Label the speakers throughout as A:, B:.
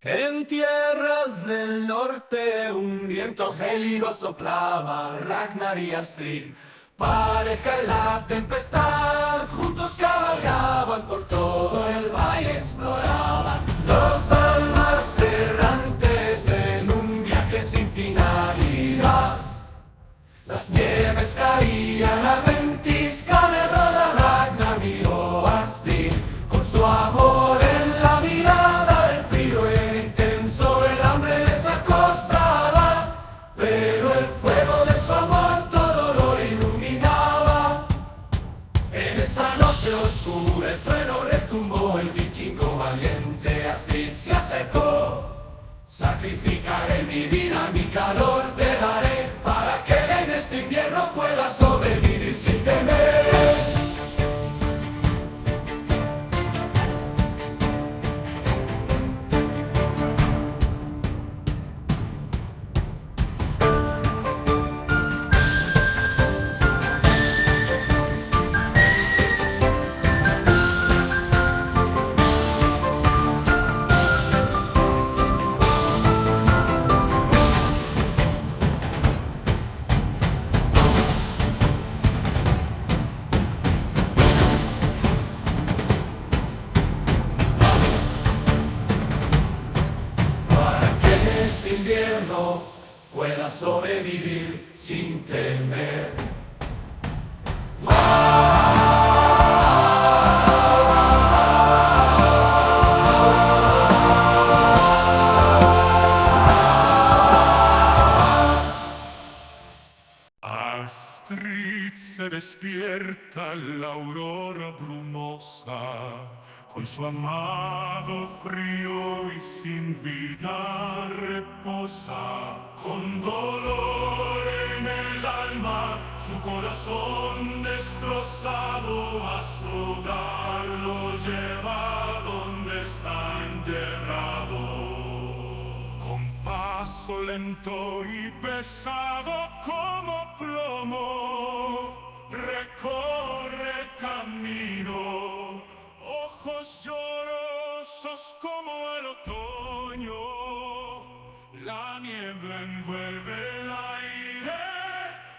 A: En tierras del norte un viento gélido soplaba Ragnar y Astrid, pareja en la tempestad, juntos cabalgaban por todo el valle, exploraban dos almas errantes en un viaje sin finalidad. Las nieves caían, la ventisca de roda, Ragnar miró a Astrid con su amor en la mirada. El frío era intenso, el hambre les acosaba, pero el fuego de su amor todo lo iluminaba. En esa noche oscura el trueno retumbó, el vikingo valiente a Astrid se acercó. Sacrificaré mi vida, mi calor te daré, para que en este invierno puedas sobrevivir sin temer. Invierno pueda sobrevivir sin temer.
B: Astrid se despierta en la aurora brumosa, con su amado frío y sin vida reposa. Con dolor en el alma, su corazón destrozado, a su hogar lo lleva donde está enterrado. Con paso lento y pesado como plomo, recorre el camino, ojos llorosos como el otoño. La niebla envuelve el aire,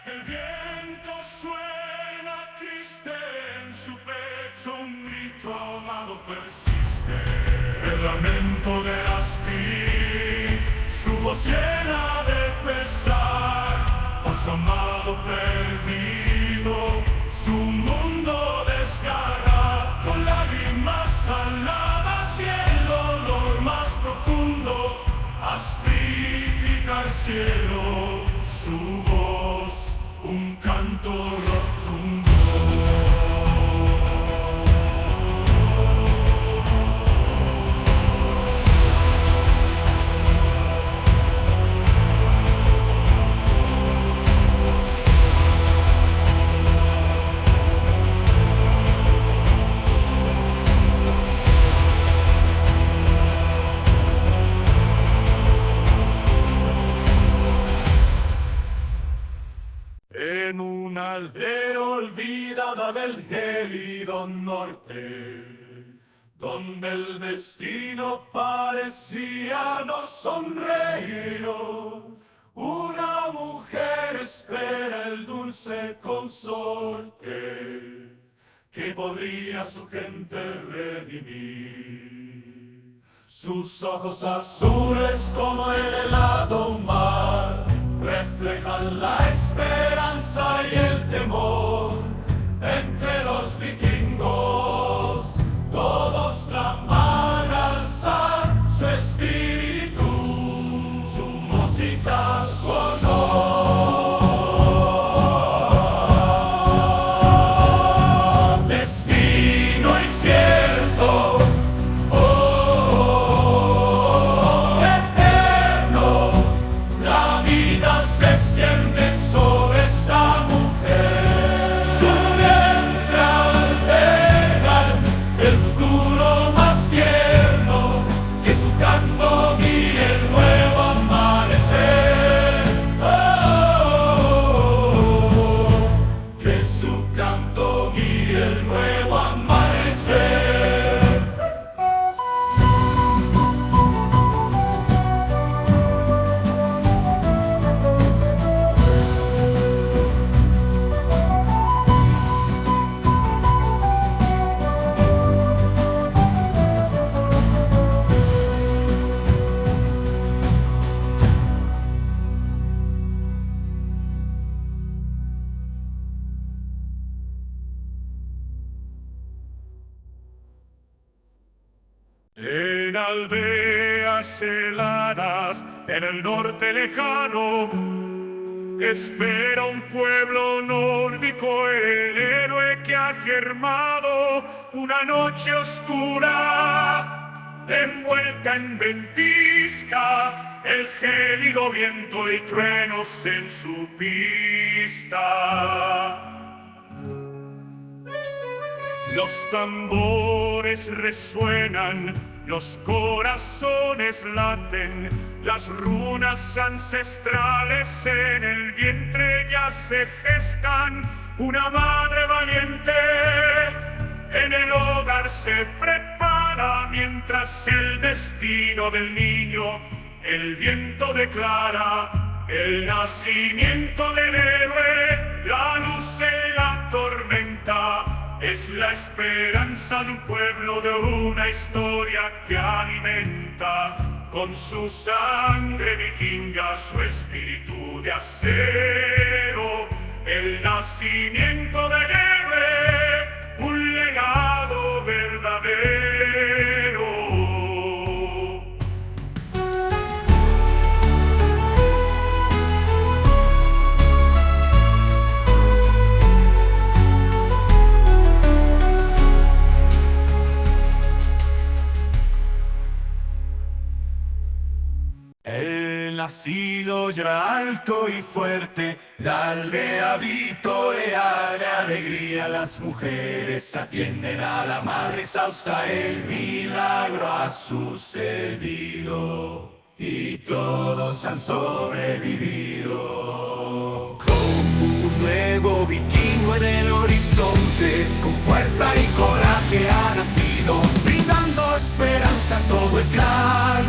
B: el viento suena triste, en su pecho un grito ahogado persiste. El lamento de Astrid, su voz llena de pesar, por su amado perdido, su mundo desgarra, con lágrimas saladas y el dolor más profundo. Astrid grita al cielo, su voz un canto rotundo. En una aldea olvidada del gélido norte, donde el destino parecía no sonreír, una mujer espera el dulce consorte que podría a su gente redimir. Sus ojos azules como el helado mar reflejan la esperanza y el temor. Entre los vikingos todos claman alzar su espíritu, su música, su honor. Destino incierto, se cierne sobre esta mujer. Su vientre alberga el futuro más tierno, que su canto guíe el nuevo amanecer. Que su canto guíe el nuevo amanecer. nieves heladas en el norte lejano. Espera un pueblo nórdico el héroe que ha germado una noche oscura, envuelta en ventisca, el gélido viento y truenos en su pista. Los tambores resuenan, los corazones laten, las runas ancestrales en el vientre ya se gestan. Una madre valiente en el hogar se prepara, mientras el destino del niño el viento declara. El nacimiento del héroe, la luz en la tormenta, es la esperanza de un pueblo, de una historia que alimenta con su sangre vikinga, su espíritu de acero. El nacimiento del héroe, un legado verdadero.
A: El nacido ya alto y fuerte, la aldea vitorea de alegría. Las mujeres atienden a la madre exhausta, el milagro ha sucedido y todos han sobrevivido. Como un nuevo vikingo en el horizonte, con fuerza y coraje ha nacido, brindando esperanza a todo el clan.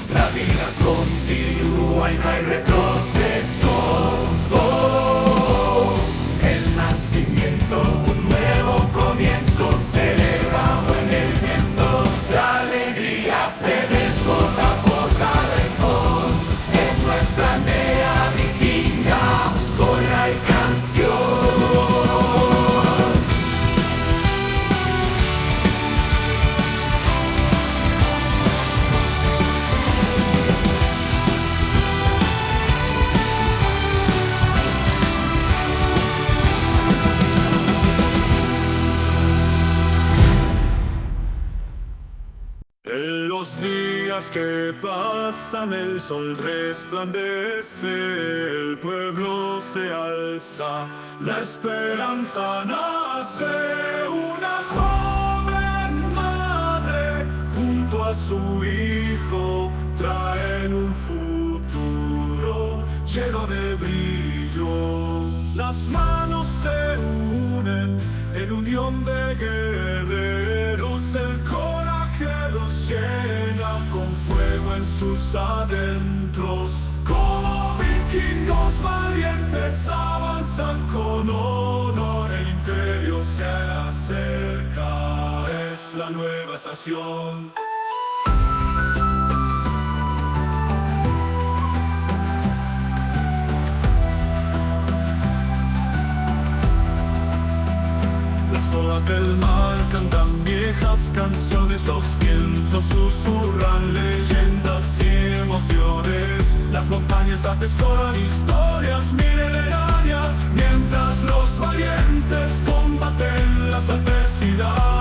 A: La vida continúa y no hay retroceso. Oh, el nacimiento, un nuevo comienzo, celebrado en el viento. La alegría se desborda por cada rincón. En nuestra aldea vikinga, corra y canción.
B: En los días que pasan el sol resplandece, el pueblo se alza, la esperanza nace. Una joven madre junto a su hijo traen un futuro lleno de brillo. Las manos se unen en unión de guerreros, el coraje los llena con fuego en sus adentros. Como vikingos valientes avanzan con honor, el imperio se acerca, es la nueva estación. Las olas del mar cantan viejas canciones, los vientos susurran leyendas y emociones. Las montañas atesoran historias milenarias, mientras los valientes combaten las adversidades.